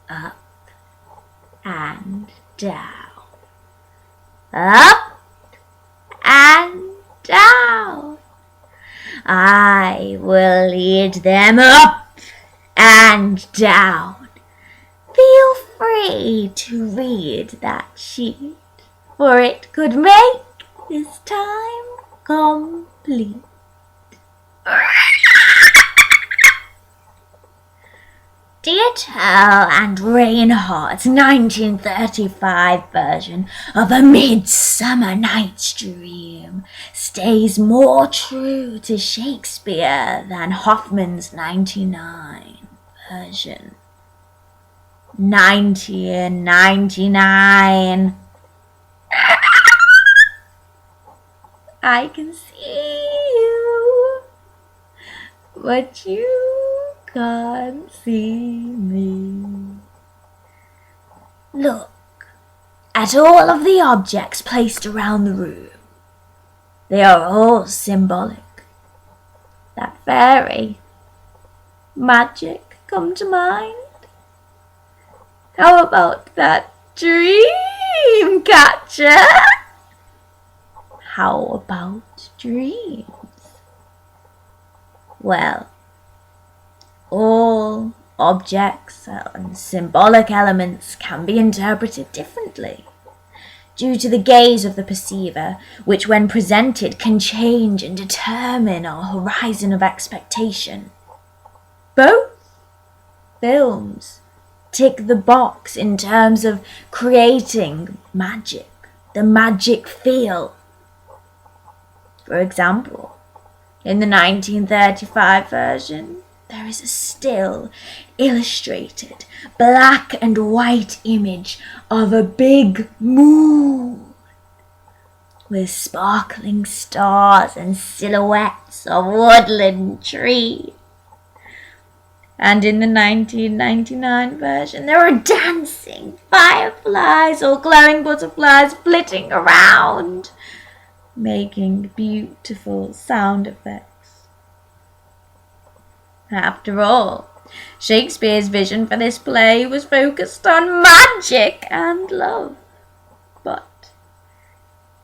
up and down, up and down. I will lead them up and down. Feel free to read that sheet, for it could make this time complete. Dieterle and Reinhardt's 1935 version of A Midsummer Night's Dream stays more true to Shakespeare than Hoffmann's 1999 version. 1999. I can see you, but you can't see me. Look at all of the objects placed around the room. They are all symbolic. That fairy, magic come to mind? How about that dream catcher? How about dreams? Well, all objects and symbolic elements can be interpreted differently, due to the gaze of the perceiver, which when presented can change and determine our horizon of expectation. Both films tick the box in terms of creating magic, the magic feel. For example, in the 1935 version, there is a still, illustrated, black and white image of a big moon with sparkling stars and silhouettes of woodland trees. And in the 1999 version, there are dancing fireflies or glowing butterflies flitting around, making beautiful sound effects. After all, Shakespeare's vision for this play was focused on magic and love. But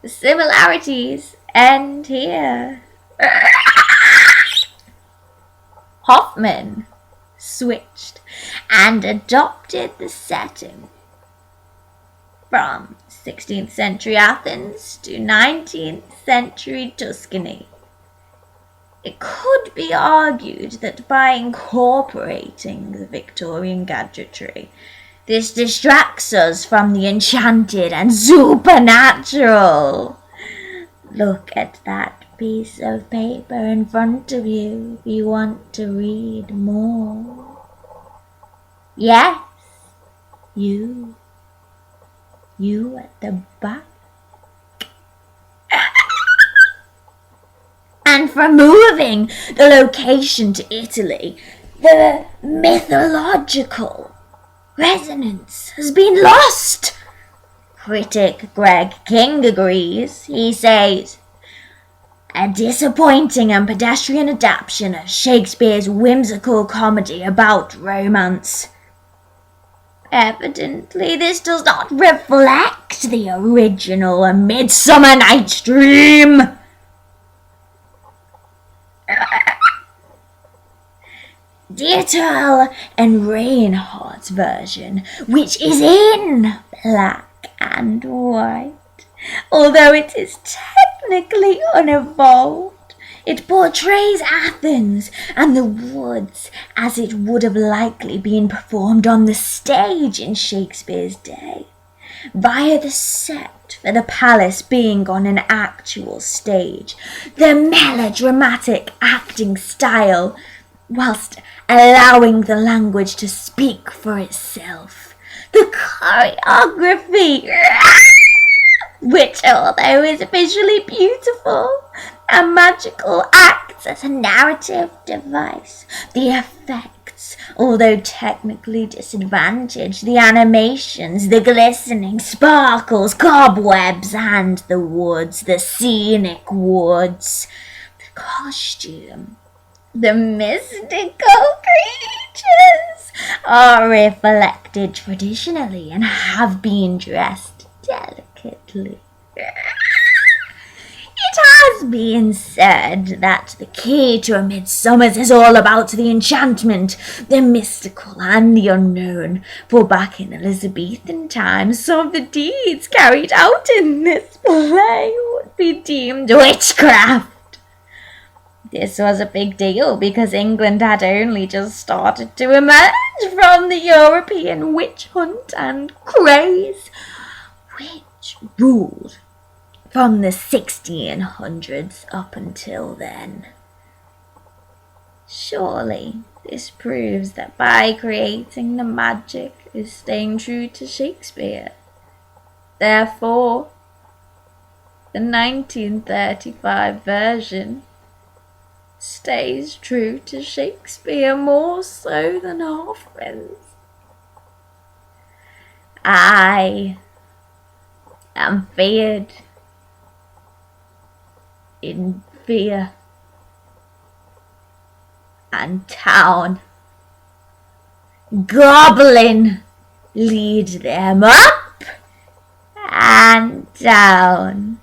the similarities end here. Hoffmann switched and adopted the setting from 16th century Athens to 19th century Tuscany. It could be argued that by incorporating the Victorian gadgetry, this distracts us from the enchanted and supernatural. Look at that piece of paper in front of you if you want to read more. Yes, you at the back. And from moving the location to Italy, the mythological resonance has been lost. Critic Greg King agrees. He says, a disappointing and pedestrian adaptation of Shakespeare's whimsical comedy about romance. Evidently, this does not reflect the original A Midsummer Night's Dream. Dieterle and Reinhardt's version, which is in black and white, although it is technically unevolved, it portrays Athens and the woods as it would have likely been performed on the stage in Shakespeare's day, via the set for the palace being on an actual stage, the melodramatic acting style, whilst allowing the language to speak for itself, the choreography, which although is visually beautiful and magical, acts as a narrative device, the effects, although technically disadvantaged, the animations, the glistening sparkles, cobwebs, and the woods, the scenic woods, the costume, the mystical creatures, are reflected traditionally and have been dressed delicately. It has been said that the key to a Midsummer's is all about the enchantment, the mystical and the unknown, for back in Elizabethan times some of the deeds carried out in this play would be deemed witchcraft. This was a big deal because England had only just started to emerge from the European witch hunt and craze, which ruled from the 1600s up until then. Surely this proves that by creating the magic is staying true to Shakespeare. Therefore, the 1935 version stays true to Shakespeare more so than Hoffman's. I am feared in fear and town. Goblin, lead them up and down.